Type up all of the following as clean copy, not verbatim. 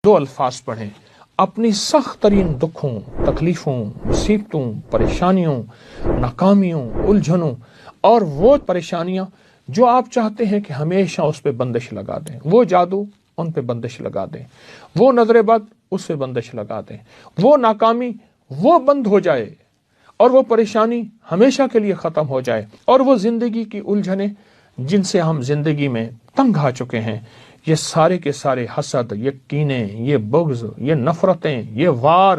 دو الفاظ پڑھیں، اپنی سخت ترین دکھوں، تکلیفوں، مصیبتوں، پریشانیوں، ناکامیوں، الجھنوں اور وہ پریشانیاں جو آپ چاہتے ہیں کہ ہمیشہ اس پہ بندش لگا دیں، وہ جادو ان پہ بندش لگا دیں، وہ نظر بد اس پہ بندش لگا دیں، وہ ناکامی وہ بند ہو جائے اور وہ پریشانی ہمیشہ کے لیے ختم ہو جائے، اور وہ زندگی کی الجھنیں جن سے ہم زندگی میں تنگ آ چکے ہیں، یہ سارے کے سارے حسد، یہ کینے، یہ بغض، یہ نفرتیں، یہ وار،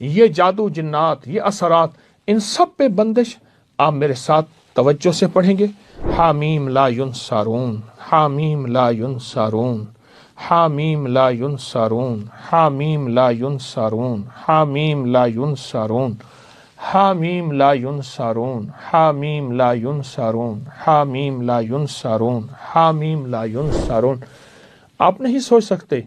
یہ جادو جنات، یہ اثرات، ان سب پہ بندش آپ میرے ساتھ توجہ سے پڑھیں گے۔ حامیم لا ینصرون، حامیم لا ینصرون، حامیم لا ینصرون، حامیم لا ینصرون، حامیم لا ینصرون، حامیم لا ینصرون، حامیم لا ینصرون، حامیم لا ینصرون، حامیم لا ینصرون۔ آپ نہیں سوچ سکتے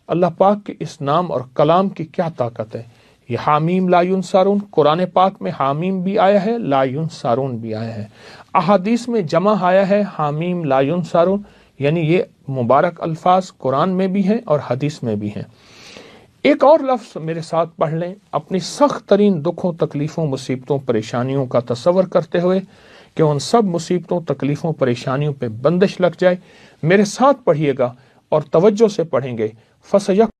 اللہ پاک کے اس نام اور کلام کی کیا طاقت ہے۔ یہ حامیم لا ینصرون، قرآن پاک میں حامیم بھی آیا ہے، لا ینصرون بھی آیا ہے، احادیث میں جمع آیا ہے حامیم لا ینصرون، یعنی یہ مبارک الفاظ قرآن میں بھی ہیں اور حدیث میں بھی ہیں۔ ایک اور لفظ میرے ساتھ پڑھ لیں، اپنی سخت ترین دکھوں، تکلیفوں، مصیبتوں، پریشانیوں کا تصور کرتے ہوئے کہ ان سب مصیبتوں، تکلیفوں، پریشانیوں پہ بندش لگ جائے، میرے ساتھ پڑھیے گا اور توجہ سے پڑھیں گے۔ فَسَيَكْفُرُونَ